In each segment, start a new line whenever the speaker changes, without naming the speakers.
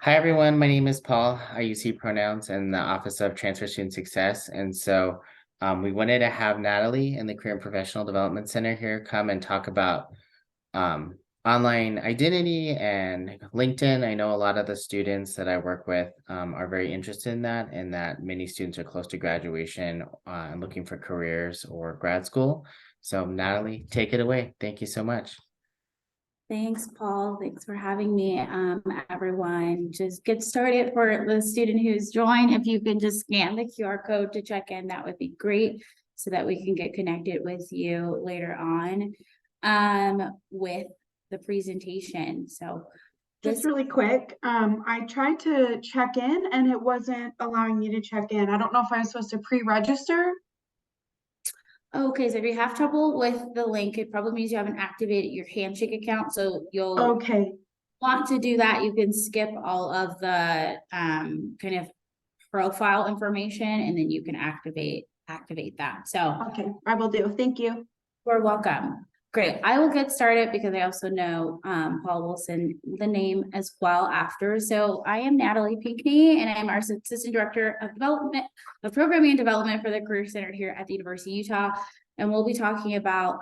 Hi, everyone. My name is Paul. I use he pronouns in the Office of Transfer Student Success. And so we wanted to have Natalie in the Career and Professional Development Center here come and talk about um, online identity and LinkedIn. I know a lot of the students that I work with are very interested in that, and that many students are close to graduation and looking for careers or grad school. So Natalie, take it away. Thank you so much.
Thanks, Paul. Thanks for having me, everyone. Just get started for the student who's joined. If you can just scan the QR code to check in, that would be great so that we can get connected with you later on with the presentation. So
just really quick, I tried to check in and it wasn't allowing me to check in. I don't know if I'm supposed to pre-register.
Okay, so if you have trouble with the link, it probably means you haven't activated your HANDSHAKE account. So you'll want to do that. You can skip all of the kind of profile information, and then you can activate that. So
okay, I will do. Thank you.
You're welcome. Great. I will get started because I also know Paul will send the name as well after. So I am Natalie Pinckney, and I'm our Assistant Director of Development of Programming and Development for the Career Center here at the University of Utah. And we'll be talking about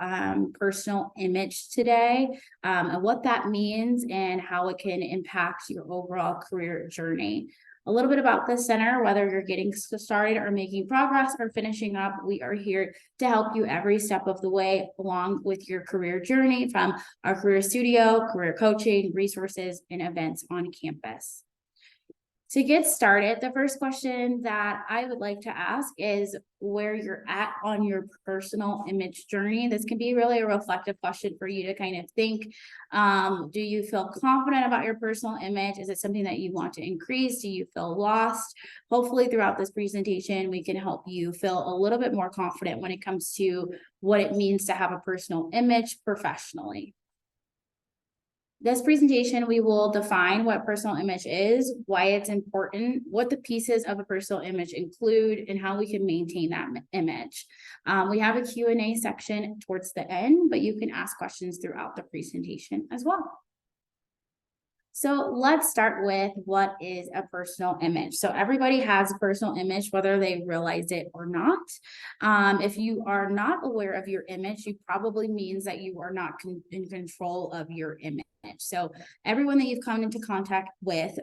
personal image today and what that means and how it can impact your overall career journey. A little bit about the center, whether you're getting started or making progress or finishing up, we are here to help you every step of the way along with your career journey from our career studio, career coaching, resources, and events on campus. To get started, the first question that I would like to ask is where you're at on your personal image journey. This can be really a reflective question for you to kind of think. Do you feel confident about your personal image? Is it something that you want to increase? Do you feel lost? Hopefully throughout this presentation, we can help you feel a little bit more confident when it comes to what it means to have a personal image professionally. This presentation, we will define what personal image is, why it's important, what the pieces of a personal image include, and how we can maintain that image. We have a Q&A section towards the end, but you can ask questions throughout the presentation as well. So let's start with what is a personal image. So everybody has a personal image, whether they realize it or not. If you are not aware of your image, it probably means that you are not in control of your image. So everyone that you've come into contact with,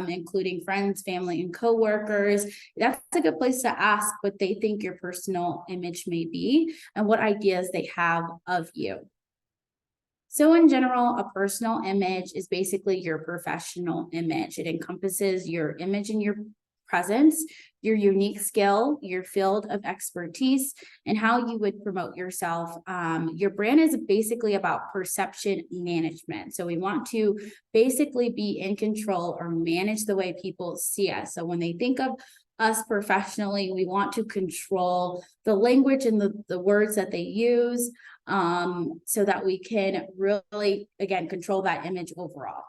including friends, family, and coworkers, that's a good place to ask what they think your personal image may be and what ideas they have of you. So in general, a personal image is basically your professional image. It encompasses your image and your presence, your unique skill, your field of expertise, and how you would promote yourself. Your brand is basically about perception management. So we want to basically be in control or manage the way people see us. So when they think of us professionally, we want to control the language and the words that they use so that we can really, again, control that image overall.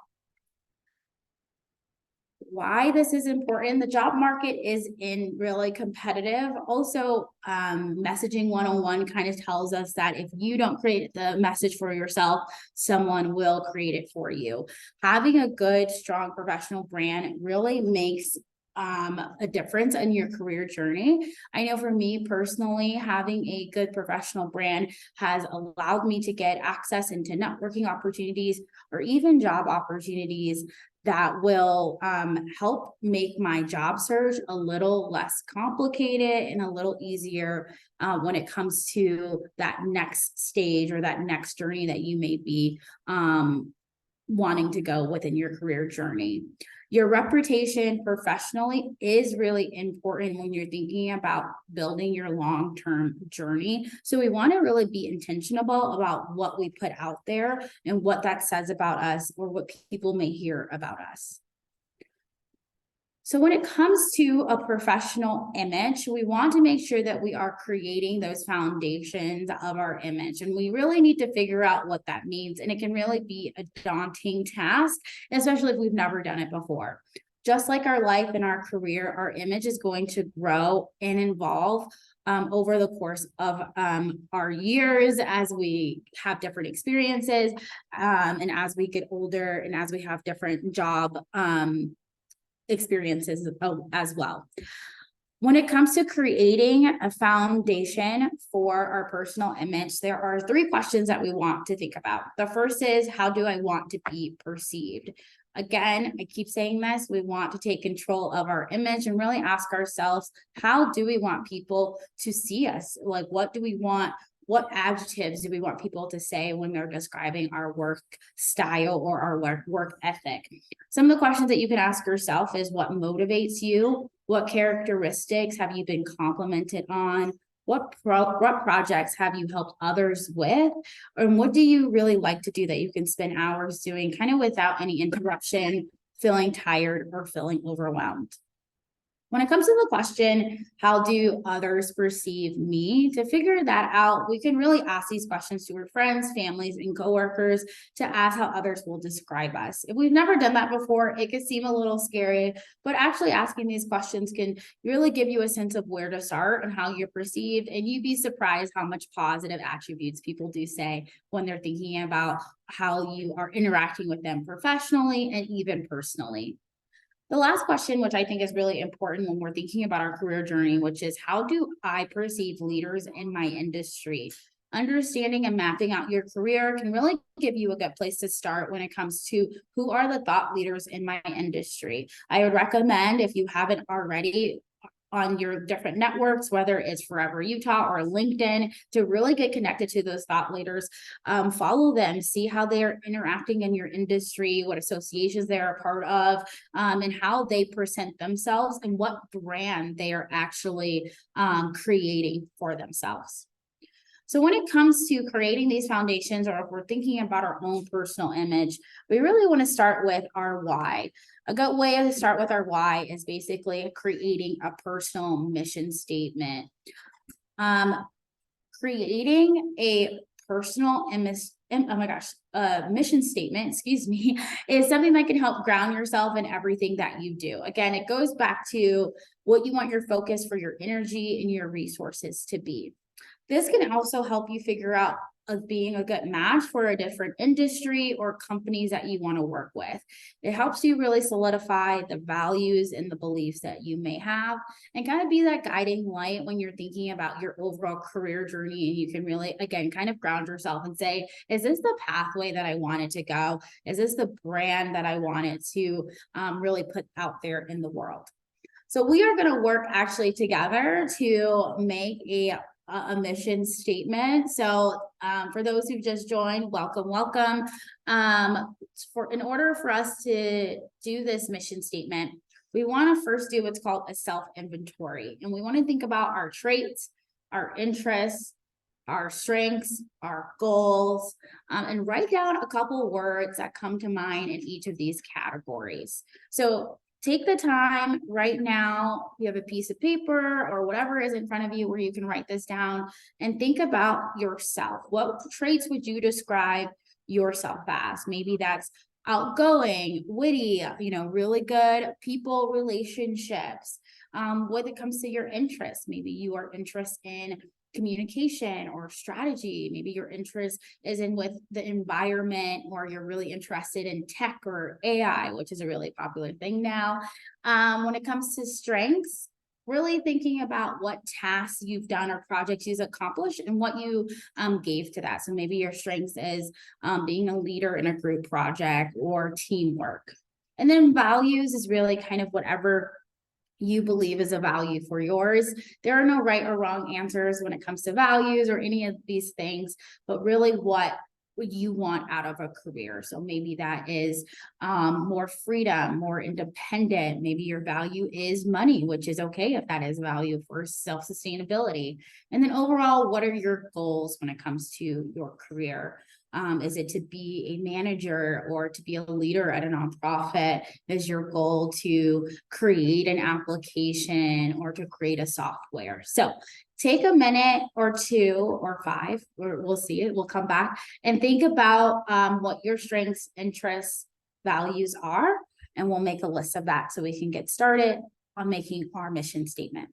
Why this is important, the job market is really competitive. Also, messaging 101 kind of tells us that if you don't create the message for yourself, someone will create it for you. Having a good, strong professional brand really makes a difference in your career journey. I know for me personally, having a good professional brand has allowed me to get access into networking opportunities or even job opportunities that will help make my job search a little less complicated and a little easier when it comes to that next stage or that next journey that you may be wanting to go within your career journey. Your reputation professionally is really important when you're thinking about building your long-term journey. So we want to really be intentional about what we put out there and what that says about us or what people may hear about us. So when it comes to a professional image, we want to make sure that we are creating those foundations of our image. And we really need to figure out what that means. And it can really be a daunting task, especially if we've never done it before. Just like our life and our career, our image is going to grow and evolve over the course of our years as we have different experiences, and as we get older and as we have different job experiences as well. When it comes to creating a foundation for our personal image, there are 3 questions that we want to think about. The first is, how do I want to be perceived? Again, I keep saying this, we want to take control of our image and really ask ourselves, how do we want people to see us? Like, what do we want? What adjectives do we want people to say when they're describing our work style or our work ethic? Some of the questions that you can ask yourself is, what motivates you? What characteristics have you been complimented on? What projects have you helped others with? And what do you really like to do that you can spend hours doing kind of without any interruption, feeling tired or feeling overwhelmed? When it comes to the question, how do others perceive me? To figure that out, we can really ask these questions to our friends, families, and coworkers to ask how others will describe us. If we've never done that before, it could seem a little scary, but actually asking these questions can really give you a sense of where to start and how you're perceived. And you'd be surprised how much positive attributes people do say when they're thinking about how you are interacting with them professionally and even personally. The last question, which I think is really important when we're thinking about our career journey, which is, how do I perceive leaders in my industry? Understanding and mapping out your career can really give you a good place to start when it comes to who are the thought leaders in my industry. I would recommend, if you haven't already, on your different networks, whether it's Forever Utah or LinkedIn, to really get connected to those thought leaders. Follow them, see how they're interacting in your industry, what associations they're a part of, and how they present themselves and what brand they are actually creating for themselves. So when it comes to creating these foundations, or if we're thinking about our own personal image, we really want to start with our why. A good way to start with our why is basically creating a personal mission statement. Creating a personal mission statement, excuse me, is something that can help ground yourself in everything that you do. Again, it goes back to what you want your focus for your energy and your resources to be. This can also help you figure out of being a good match for a different industry or companies that you want to work with. It helps you really solidify the values and the beliefs that you may have, and kind of be that guiding light when you're thinking about your overall career journey. And you can really, again, kind of ground yourself and say, is this the pathway that I wanted to go? Is this the brand that I wanted to really put out there in the world? So we are going to work actually together to make a mission statement. So for those who've just joined, welcome. In order for us to do this mission statement, we want to first do what's called a self-inventory. And we want to think about our traits, our interests, our strengths, our goals, and write down a couple words that come to mind in each of these categories. So take the time right now, you have a piece of paper or whatever is in front of you where you can write this down, and think about yourself. What traits would you describe yourself as? Maybe that's outgoing, witty, really good people relationships. When it comes to your interests, maybe you are interested in communication or strategy. Maybe your interest is in with the environment, or you're really interested in tech or AI, which is a really popular thing now. When it comes to strengths, really thinking about what tasks you've done or projects you've accomplished and what you gave to that. So maybe your strengths is being a leader in a group project or teamwork. And then values is really kind of whatever you believe is a value for yours. There are no right or wrong answers when it comes to values or any of these things, but really what you want out of a career. So maybe that is more freedom, more independent. Maybe your value is money, which is okay if that is value for self-sustainability. And then overall, what are your goals when it comes to your career? Is it to be a manager or to be a leader at a nonprofit? Is your goal to create an application or to create a software? So take a minute or 2 or 5, or we'll see it, we'll come back and think about what your strengths, interests, values are, and we'll make a list of that so we can get started on making our mission statement.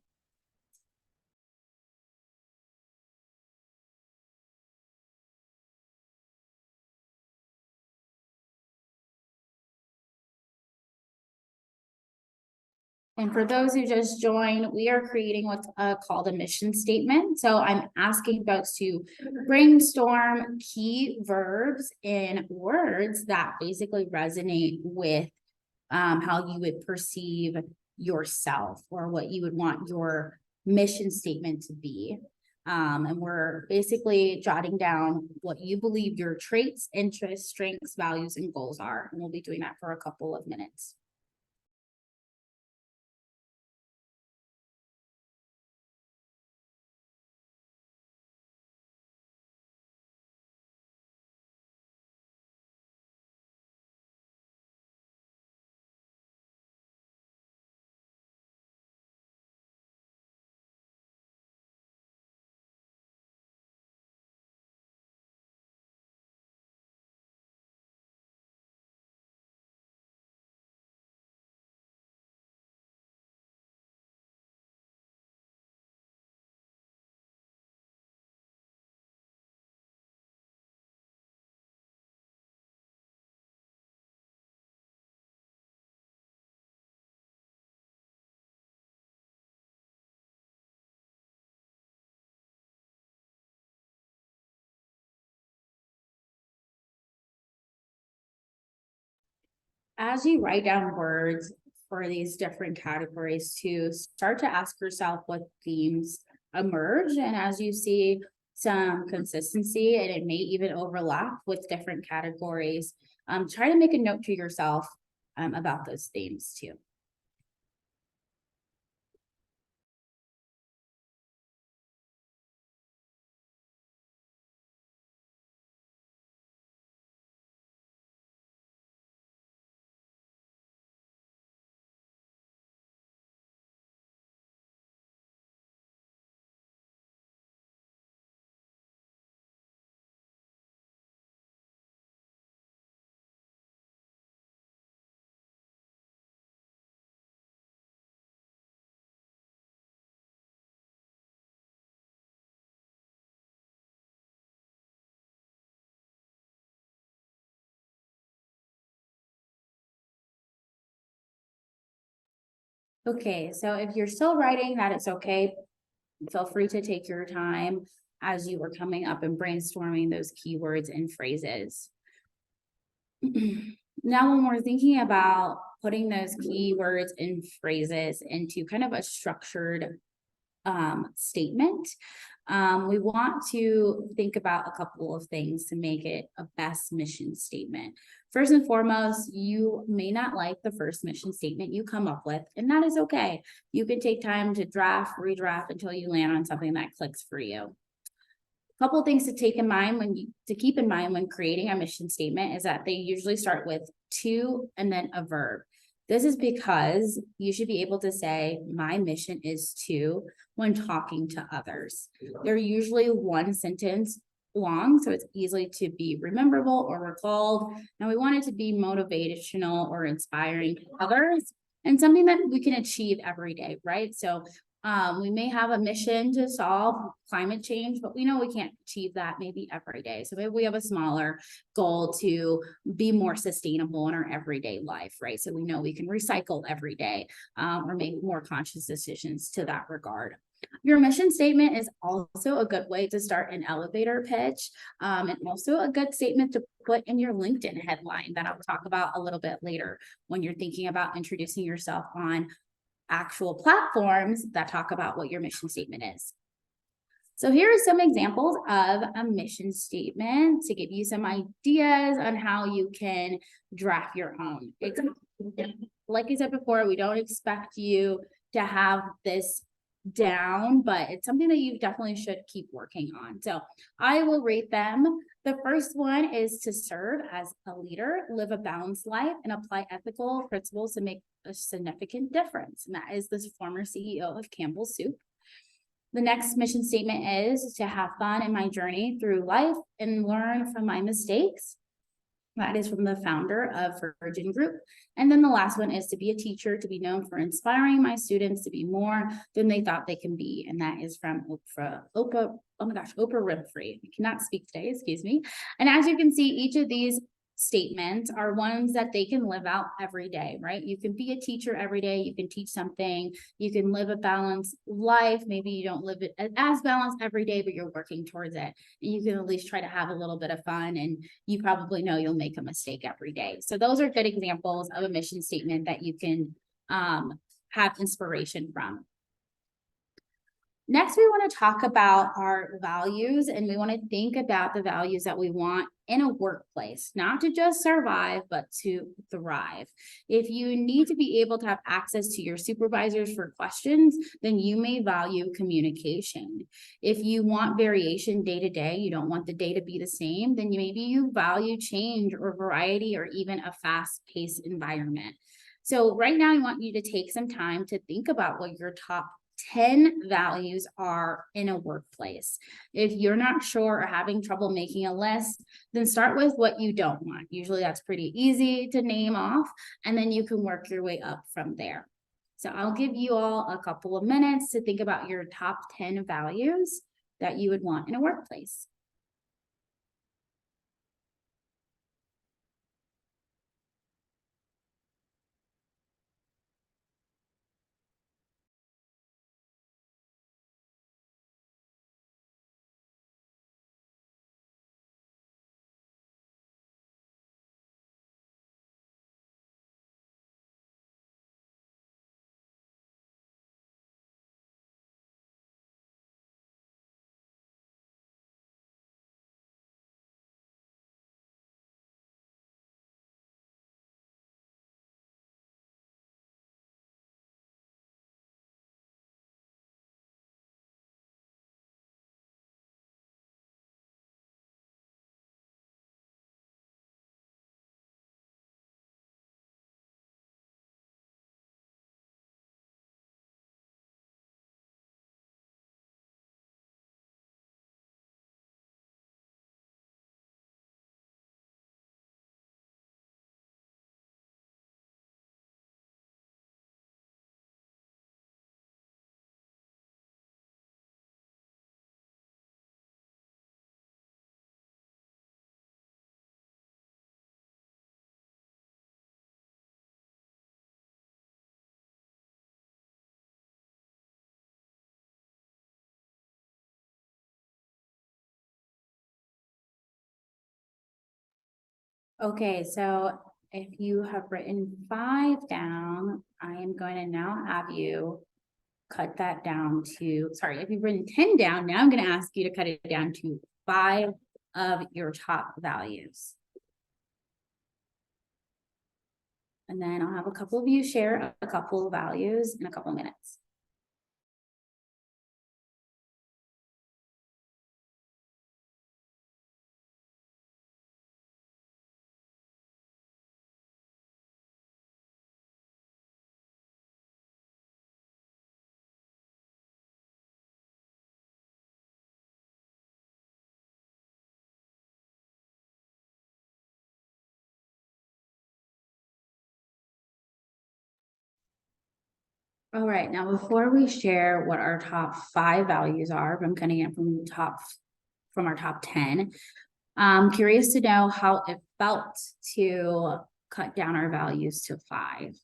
And for those who just joined, we are creating what's called a mission statement. So I'm asking folks to brainstorm key verbs and words that basically resonate with how you would perceive yourself or what you would want your mission statement to be. And we're basically jotting down what you believe your traits, interests, strengths, values, and goals are. And we'll be doing that for a couple of minutes. As you write down words for these different categories, to start to ask yourself what themes emerge. And as you see some consistency, and it may even overlap with different categories, try to make a note to yourself about those themes too. Okay, so if you're still writing, that it's okay. Feel free to take your time as you were coming up and brainstorming those keywords and phrases. Now, when we're thinking about putting those keywords and phrases into kind of a structured statement, we want to think about a couple of things to make it a best mission statement. First and foremost, you may not like the first mission statement you come up with, and that is okay. You can take time to draft, redraft until you land on something that clicks for you. A couple of things to keep in mind when creating a mission statement is that they usually start with to and then a verb. This is because you should be able to say, my mission is to, when talking to others. They're usually one sentence long, so it's easily to be rememberable or recalled. And we want it to be motivational or inspiring to others and something that we can achieve every day, right? So we may have a mission to solve climate change, but we know we can't achieve that maybe every day. So maybe we have a smaller goal to be more sustainable in our everyday life, right? So we know we can recycle every day or make more conscious decisions to that regard. Your mission statement is also a good way to start an elevator pitch and also a good statement to put in your LinkedIn headline that I'll talk about a little bit later when you're thinking about introducing yourself on actual platforms that talk about what your mission statement is. So here are some examples of a mission statement to give you some ideas on how you can draft your own. Like I said before, we don't expect you to have this down, but it's something that you definitely should keep working on. So I will rate them. The first one is to serve as a leader, live a balanced life, and apply ethical principles to make a significant difference. And that is the former CEO of Campbell's Soup. The next mission statement is to have fun in my journey through life and learn from my mistakes. That is from the founder of Virgin Group. And then the last one is to be a teacher, to be known for inspiring my students to be more than they thought they can be. And that is from Oprah Winfrey. I cannot speak today, excuse me. And as you can see, each of these statements are ones that they can live out every day, right? You can be a teacher every day, you can teach something, you can live a balanced life. Maybe you don't live it as balanced every day, but you're working towards it. And you can at least try to have a little bit of fun, and you probably know you'll make a mistake every day. So those are good examples of a mission statement that you can have inspiration from. Next, we want to talk about our values, and we want to think about the values that we want in a workplace, not to just survive, but to thrive. If you need to be able to have access to your supervisors for questions, then you may value communication. If you want variation day to day, you don't want the day to be the same, then maybe you value change or variety or even a fast-paced environment. So right now, I want you to take some time to think about what your top 10 values are in a workplace. If you're not sure or having trouble making a list, then start with what you don't want. Usually that's pretty easy to name off, and then you can work your way up from there. So I'll give you all a couple of minutes to think about your top 10 values that you would want in a workplace. Okay, so if you have written 5 down, I am going to now have you cut that down to, sorry, if you've written 10 down, now I'm going to ask you to cut it down to 5 of your top values. And then I'll have a couple of you share a couple of values in a couple of minutes. All right, now before we share what our top 5 values are, I'm cutting it from our top 10. I'm curious to know how it felt to cut down our values to 5.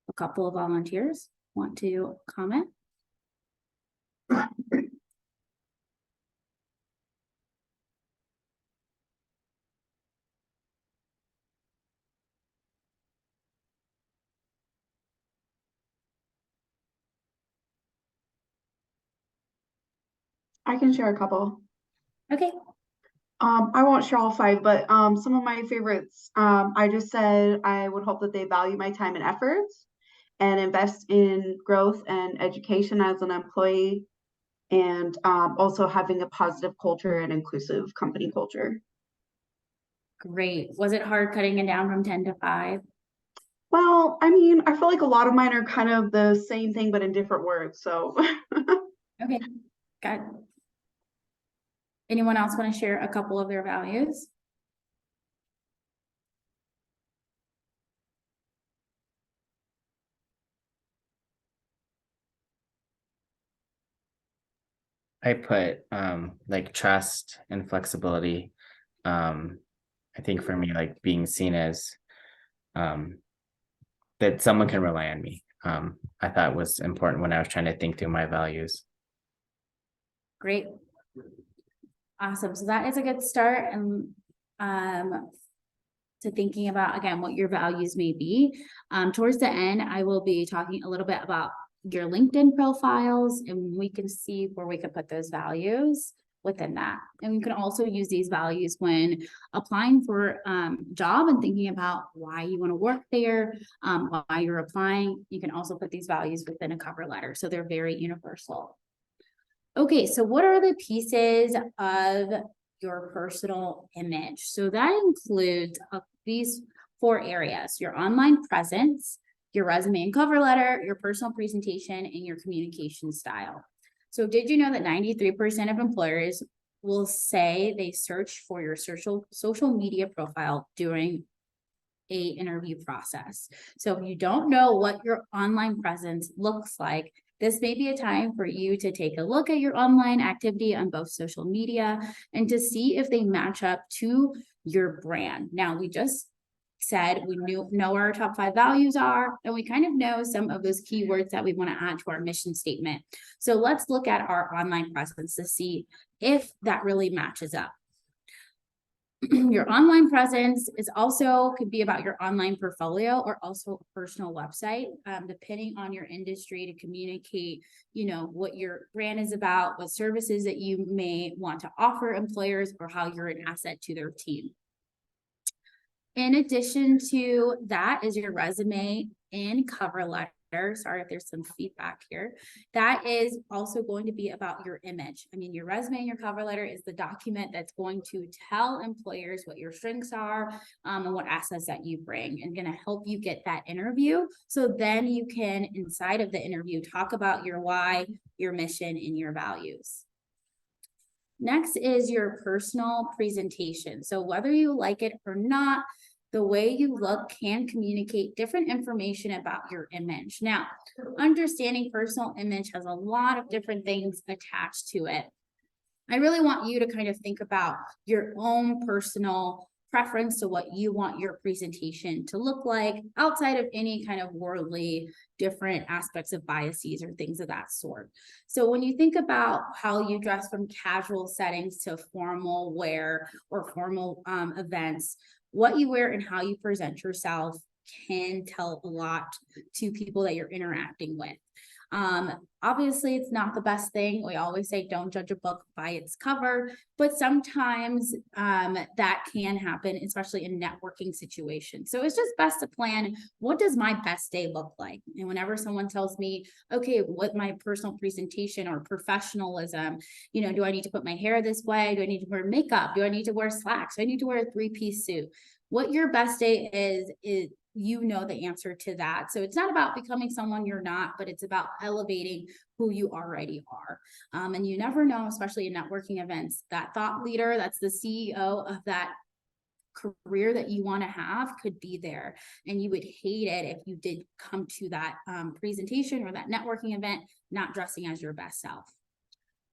A couple of volunteers want to comment?
I can share a couple.
Okay.
I won't share all 5, but some of my favorites. I just said I would hope that they value my time and efforts and invest in growth and education as an employee, and also having a positive culture and inclusive company culture.
Great. Was it hard cutting it down from 10 to 5?
Well, I mean, I feel like a lot of mine are kind of the same thing, but in different words. So
Okay, got it. Anyone else want to share a couple of their values?
I put like trust and flexibility. I think for me, like being seen as that someone can rely on me, I thought was important when I was trying to think through my values.
Great. Awesome. So that is a good start. And to thinking about, again, what your values may be. Towards the end, I will be talking a little bit about your LinkedIn profiles, and we can see where we can put those values within that. And we can also use these values when applying for job and thinking about why you want to work there, why you're applying. You can also put these values within a cover letter. So they're very universal. Okay, so what are the pieces of your personal image? So that includes these 4 areas: your online presence, your resume and cover letter, your personal presentation, and your communication style. So did you know that 93% of employers will say they search for your social media profile during a interview process? So if you don't know what your online presence looks like, this may be a time for you to take a look at your online activity on both social media and to see if they match up to your brand. Now, we just said we know our top 5 values are, and we kind of know some of those keywords that we want to add to our mission statement. So let's look at our online presence to see if that really matches up. Your online presence is also could be about your online portfolio or also a personal website, depending on your industry, to communicate, what your brand is about, what services that you may want to offer employers, or how you're an asset to their team. In addition to that is your resume and cover letter. Sorry if there's some feedback here. That is also going to be about your image. I mean, your resume and your cover letter is the document that's going to tell employers what your strengths are, and what assets that you bring, and going to help you get that interview. So then you can, inside of the interview, talk about your why, your mission, and your values. Next is your personal presentation. So whether you like it or not, the way you look can communicate different information about your image. Now, understanding personal image has a lot of different things attached to it. I really want you to kind of think about your own personal preference to what you want your presentation to look like outside of any kind of worldly different aspects of biases or things of that sort. So when you think about how you dress from casual settings to formal wear or formal events, what you wear and how you present yourself can tell a lot to people that you're interacting with. Obviously, it's not the best thing. We always say don't judge a book by its cover, but sometimes that can happen, especially in networking situations. So it's just best to plan, what does my best day look like? And whenever someone tells me, okay, what my personal presentation or professionalism, do I need to put my hair this way? Do I need to wear makeup? Do I need to wear slacks? Do I need to wear a 3-piece suit? What your best day is the answer to that. So it's not about becoming someone you're not, but it's about elevating who you already are. And you never know, especially in networking events, that thought leader, that's the CEO of that career that you want to have, could be there. And you would hate it if you did come to that presentation or that networking event not dressing as your best self.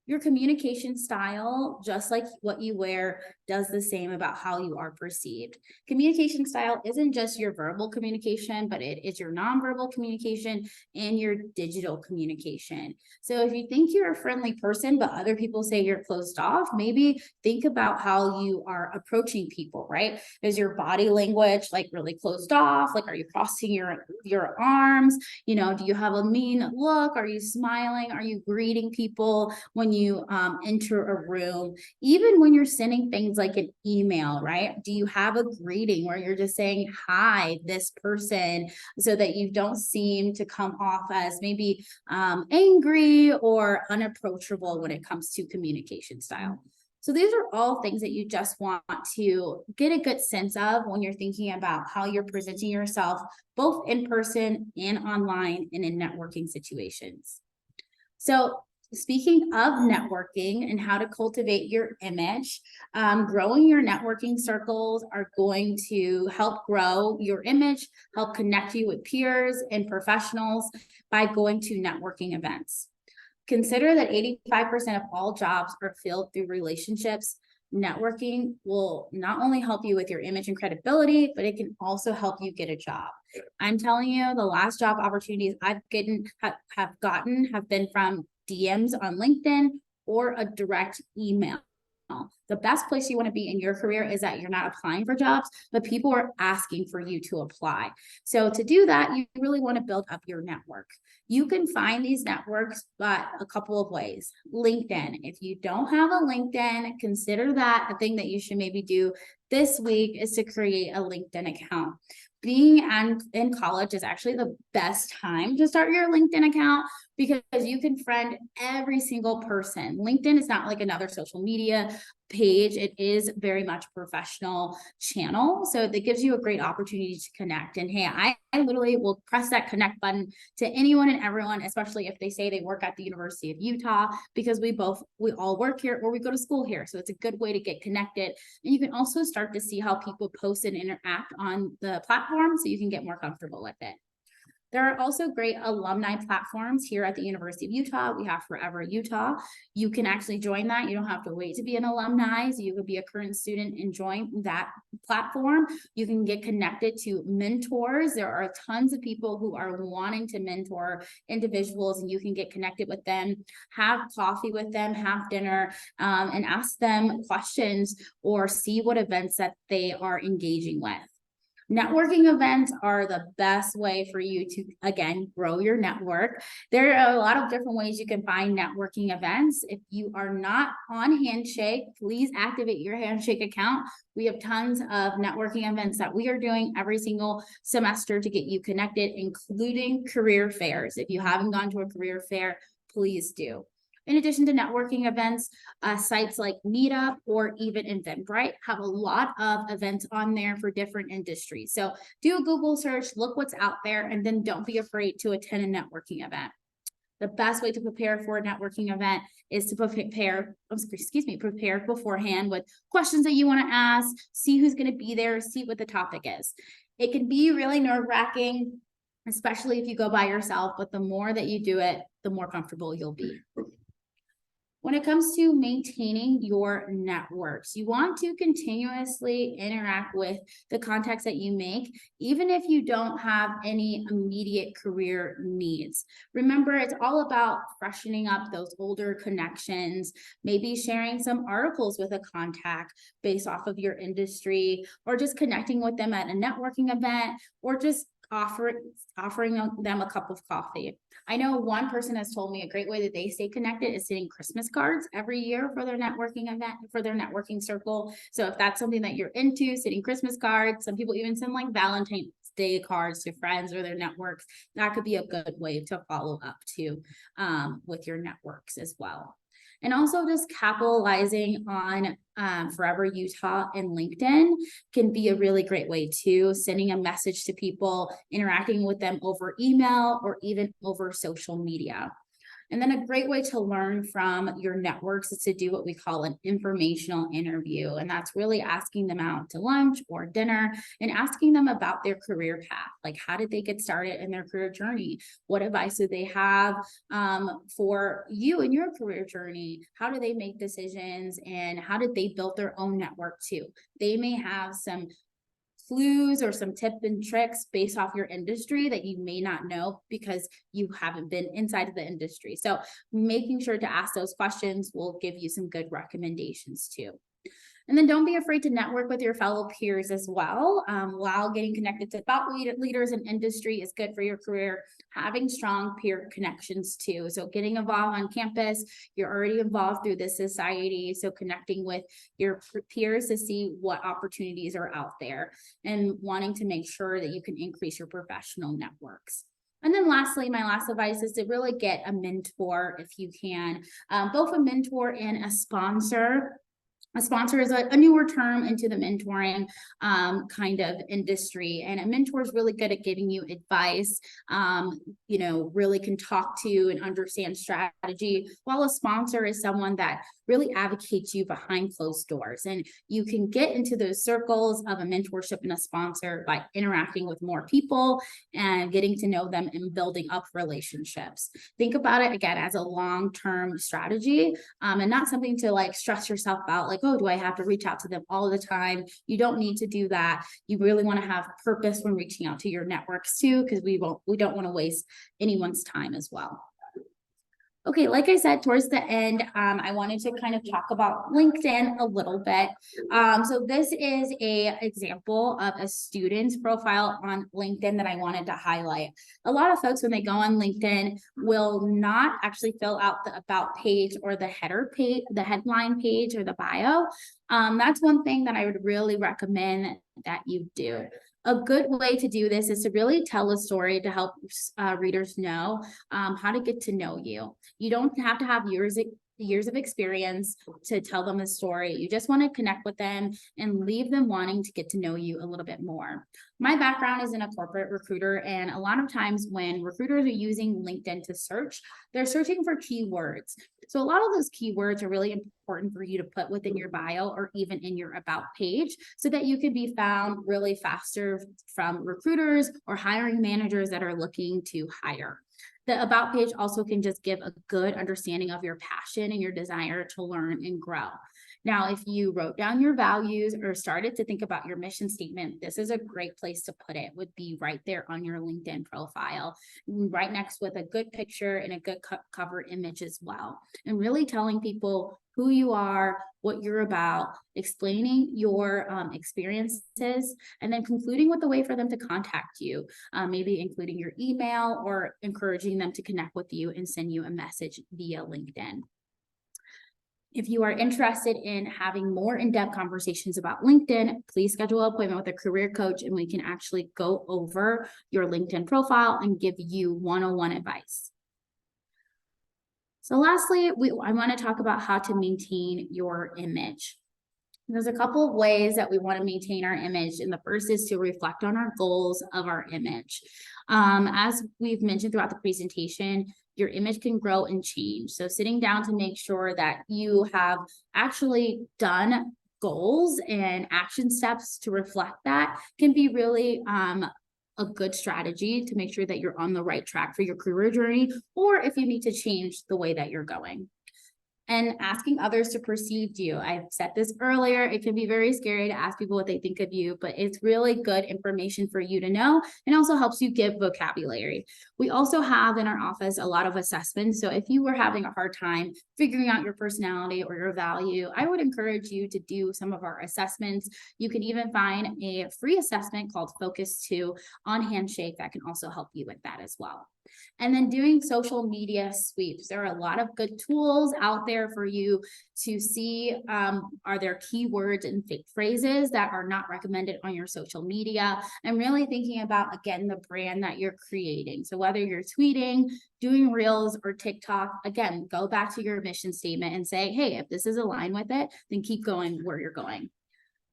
Your communication style, just like what you wear, does the same about how you are perceived. Communication style isn't just your verbal communication, but it is your nonverbal communication and your digital communication. So if you think you're a friendly person, but other people say you're closed off, maybe think about how you are approaching people, right? Is your body language like really closed off? Like, are you crossing your arms? Do you have a mean look? Are you smiling? Are you greeting people when you enter a room? Even when you're sending things like an email, right? Do you have a greeting where you're just saying, hi, this person, so that you don't seem to come off as maybe angry or unapproachable when it comes to communication style? So these are all things that you just want to get a good sense of when you're thinking about how you're presenting yourself, both in person and online and in networking situations. So speaking of networking and how to cultivate your image, growing your networking circles are going to help grow your image, help connect you with peers and professionals by going to networking events. Consider that 85% of all jobs are filled through relationships. networking will not only help you with your image and credibility, but it can also help you get a job. I'm telling you, the last job opportunities I've gotten have been from DMs on LinkedIn or a direct email. The best place you want to be in your career is that you're not applying for jobs, but people are asking for you to apply. So to do that, you really want to build up your network. You can find these networks by a couple of ways. LinkedIn. If you don't have a LinkedIn, consider that a thing that you should maybe do this week is to create a LinkedIn account. Being in college is actually the best time to start your LinkedIn account because you can friend every single person. LinkedIn is not like another social media page. It is very much a professional channel. So that gives you a great opportunity to connect. And hey, I literally will press that connect button to anyone and everyone, especially if they say they work at the University of Utah, because we all work here or we go to school here. So it's a good way to get connected. And you can also start to see how people post and interact on the platform so you can get more comfortable with it. There are also great alumni platforms here at the University of Utah. We have Forever Utah. You can actually join that. You don't have to wait to be an alumni. So you could be a current student and join that platform. You can get connected to mentors. There are tons of people who are wanting to mentor individuals, and you can get connected with them, have coffee with them, have dinner, and ask them questions or see what events that they are engaging with. Networking events are the best way for you to, again, grow your network. There are a lot of different ways you can find networking events. If you are not on HANDSHAKE, please activate your HANDSHAKE account. We have tons of networking events that we are doing every single semester to get you connected, including career fairs. If you haven't gone to a career fair, please do. In addition to networking events, sites like Meetup or even Eventbrite have a lot of events on there for different industries. So do a Google search, look what's out there, and then don't be afraid to attend a networking event. The best way to prepare for a networking event is to prepare beforehand with questions that you want to ask, see who's going to be there, see what the topic is. It can be really nerve-wracking, especially if you go by yourself, but the more that you do it, the more comfortable you'll be. When it comes to maintaining your networks, you want to continuously interact with the contacts that you make, even if you don't have any immediate career needs. Remember, it's all about freshening up those older connections, maybe sharing some articles with a contact based off of your industry, or just connecting with them at a networking event, or just offering them a cup of coffee. I know one person has told me a great way that they stay connected is sending Christmas cards every year for their networking event, for their networking circle. So if that's something that you're into, sending Christmas cards, some people even send like Valentine's Day cards to friends or their networks. That could be a good way to follow up to with your networks as well. And also just capitalizing on Forever Utah and LinkedIn can be a really great way too, sending a message to people, interacting with them over email or even over social media. And then a great way to learn from your networks is to do what we call an informational interview. And that's really asking them out to lunch or dinner and asking them about their career path. Like, how did they get started in their career journey? What advice do they have for you in your career journey? How do they make decisions? And how did they build their own network too? They may have some clues or some tips and tricks based off your industry that you may not know because you haven't been inside of the industry. So making sure to ask those questions will give you some good recommendations too. And then don't be afraid to network with your fellow peers as well. While getting connected to thought leaders in industry is good for your career, having strong peer connections too. So getting involved on campus, you're already involved through this society. So connecting with your peers to see what opportunities are out there and wanting to make sure that you can increase your professional networks. And then lastly, my last advice is to really get a mentor if you can, both a mentor and a sponsor. A sponsor is a newer term into the mentoring kind of industry. And a mentor is really good at giving you advice, really can talk to and understand strategy, while a sponsor is someone that really advocates you behind closed doors. And you can get into those circles of a mentorship and a sponsor by interacting with more people and getting to know them and building up relationships. Think about it again as a long-term strategy and not something to like stress yourself out like, oh, do I have to reach out to them all the time? You don't need to do that. You really want to have purpose when reaching out to your networks too, because we don't want to waste anyone's time as well. Okay, like I said, towards the end, I wanted to kind of talk about LinkedIn a little bit. So this is a example of a student's profile on LinkedIn that I wanted to highlight. A lot of folks, when they go on LinkedIn, will not actually fill out the about page or the header page, the headline page or the bio. That's one thing that I would really recommend that you do. A good way to do this is to really tell a story to help readers know how to get to know you. You don't have to have years of experience to tell them a story. You just want to connect with them and leave them wanting to get to know you a little bit more. My background is in a corporate recruiter, and a lot of times when recruiters are using LinkedIn to search, they're searching for keywords. So a lot of those keywords are really important for you to put within your bio or even in your about page so that you can be found really faster from recruiters or hiring managers that are looking to hire. The about page also can just give a good understanding of your passion and your desire to learn and grow. Now, if you wrote down your values or started to think about your mission statement, this is a great place to put it, would be right there on your LinkedIn profile, right next with a good picture and a good cover image as well. And really telling people who you are, what you're about, explaining your experiences, and then concluding with a way for them to contact you, maybe including your email or encouraging them to connect with you and send you a message via LinkedIn. If you are interested in having more in-depth conversations about LinkedIn, please schedule an appointment with a career coach and we can actually go over your LinkedIn profile and give you one-on-one advice. So lastly, I want to talk about how to maintain your image. There's a couple of ways that we want to maintain our image, and the first is to reflect on our goals of our image. As we've mentioned throughout the presentation, your image can grow and change. So sitting down to make sure that you have actually done goals and action steps to reflect that can be really a good strategy to make sure that you're on the right track for your career journey, or if you need to change the way that you're going. And asking others to perceive you. I've said this earlier, it can be very scary to ask people what they think of you, but it's really good information for you to know and also helps you give vocabulary. We also have in our office a lot of assessments. So if you were having a hard time figuring out your personality or your value, I would encourage you to do some of our assessments. You can even find a free assessment called Focus 2 on HANDSHAKE that can also help you with that as well. And then doing social media sweeps. There are a lot of good tools out there for you to see, are there keywords and phrases that are not recommended on your social media, and really thinking about, again, the brand that you're creating. So whether you're tweeting, doing reels, or TikTok, again, go back to your mission statement and say, hey, if this is aligned with it, then keep going where you're going.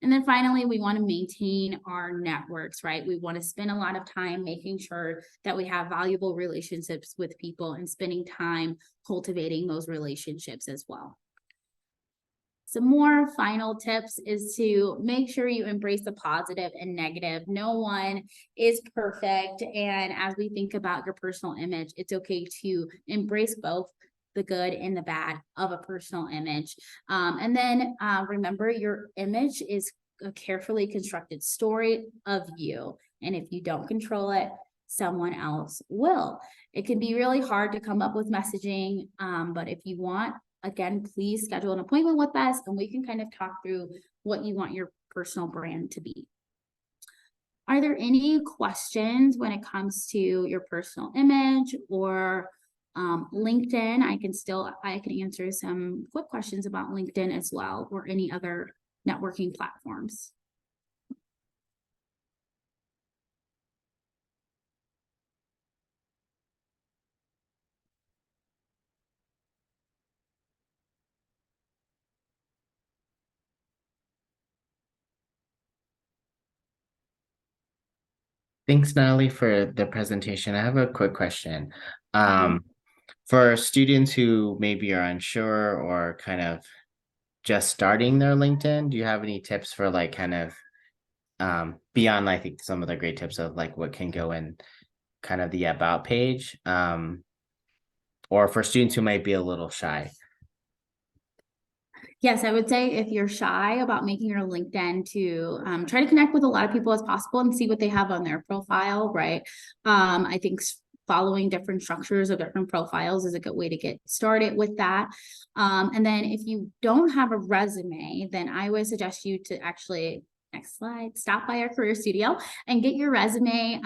And then finally, we want to maintain our networks, right? We want to spend a lot of time making sure that we have valuable relationships with people and spending time cultivating those relationships as well. Some more final tips is to make sure you embrace the positive and negative. No one is perfect. And as we think about your personal image, it's okay to embrace both the good and the bad of a personal image. And then remember, your image is a carefully constructed story of you. And if you don't control it, someone else will. It can be really hard to come up with messaging, but if you want, again, please schedule an appointment with us and we can kind of talk through what you want your personal brand to be. Are there any questions when it comes to your personal image or LinkedIn? I can answer some quick questions about LinkedIn as well, or any other networking platforms.
Thanks, Natalie, for the presentation. I have a quick question. For students who maybe are unsure or kind of just starting their LinkedIn, do you have any tips for like kind of beyond, I think, some of the great tips of like what can go in kind of the about page, or for students who might be a little shy?
Yes, I would say if you're shy about making your LinkedIn to try to connect with a lot of people as possible and see what they have on their profile, right? I think following different structures of different profiles is a good way to get started with that. And then if you don't have a resume, then I would suggest you to actually, next slide, stop by our career studio and get your resume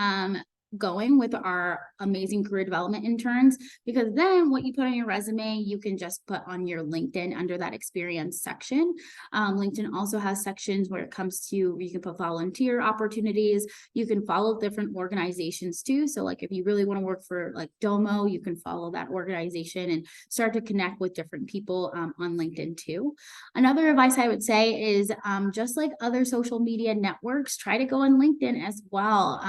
going with our amazing career development interns, because then what you put on your resume, you can just put on your LinkedIn under that experience section. LinkedIn also has sections where it comes to, you can put volunteer opportunities, you can follow different organizations too. So like if you really want to work for like Domo, you can follow that organization and start to connect with different people on LinkedIn too. Another advice I would say is just like other social media networks, try to go on LinkedIn as well.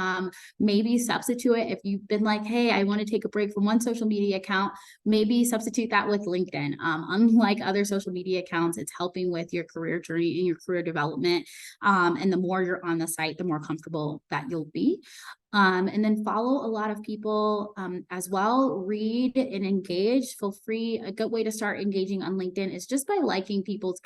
Maybe substitute it if you've been like, hey, I want to take a break from one social media account, maybe substitute that with LinkedIn. Unlike other social media accounts, it's helping with your career journey and your career development. And the more you're on the site, the more comfortable that you'll be. And then follow a lot of people as well, read and engage. Feel free. A good way to start engaging on LinkedIn is just by liking people's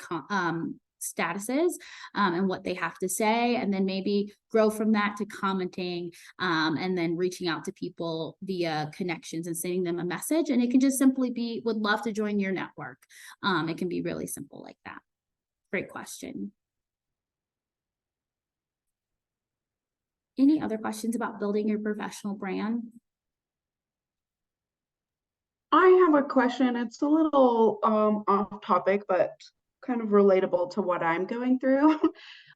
statuses and what they have to say, and then maybe grow from that to commenting and then reaching out to people via connections and sending them a message. And it can just simply be, would love to join your network. It can be really simple like that. Great question. Any other questions about building your professional brand?
I have a question. It's a little off topic, but kind of relatable to what I'm going through.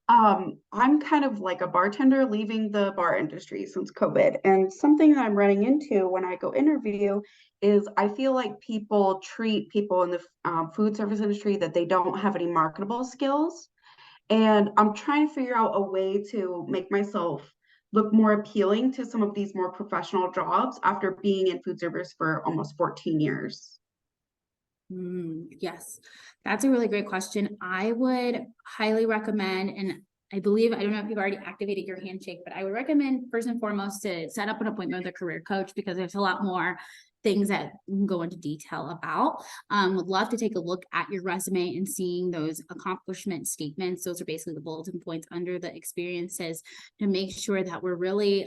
I'm kind of like a bartender leaving the bar industry since COVID. And something that I'm running into when I go interview is I feel like people treat people in the food service industry that they don't have any marketable skills. And I'm trying to figure out a way to make myself look more appealing to some of these more professional jobs after being in food service for almost 14 years.
Yes, that's a really great question. I would highly recommend, and I believe, I don't know if you've already activated your handshake, but I would recommend first and foremost to set up an appointment with a career coach, because there's a lot more things that we can go into detail about. Would love to take a look at your resume and seeing those accomplishment statements. Those are basically the bulletin points under the experiences to make sure that we're really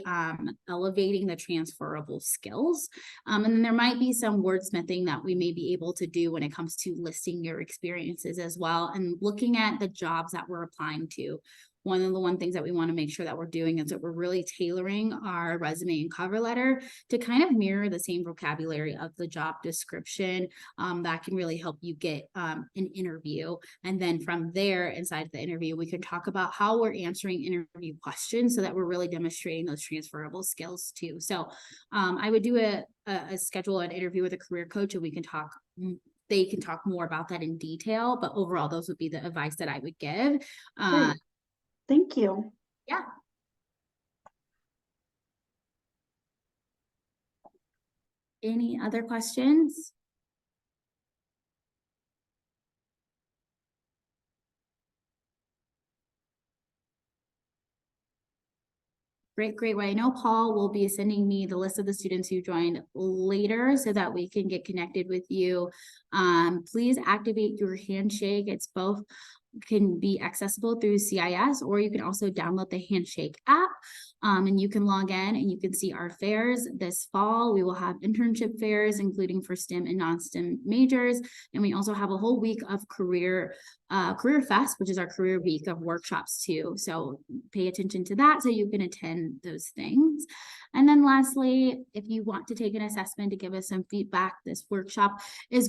elevating the transferable skills. And then there might be some wordsmithing that we may be able to do when it comes to listing your experiences as well, and looking at the jobs that we're applying to. One of the things that we want to make sure that we're doing is that we're really tailoring our resume and cover letter to kind of mirror the same vocabulary of the job description. That can really help you get an interview. And then from there, inside the interview, we can talk about how we're answering interview questions so that we're really demonstrating those transferable skills too. So I would do a schedule an interview with a career coach, and we can talk. They can talk more about that in detail, but overall, those would be the advice that I would give.
Great. Thank you.
Yeah. Any other questions? Great way. I know Paul will be sending me the list of the students who joined later so that we can get connected with you. Please activate your handshake. It's both can be accessible through CIS, or you can also download the HANDSHAKE app. And you can log in and you can see our fairs this fall. We will have internship fairs, including for STEM and non-STEM majors. And we also have a whole week of career fest, which is our career week of workshops too. So pay attention to that so you can attend those things. And then lastly, if you want to take an assessment to give us some feedback, this workshop is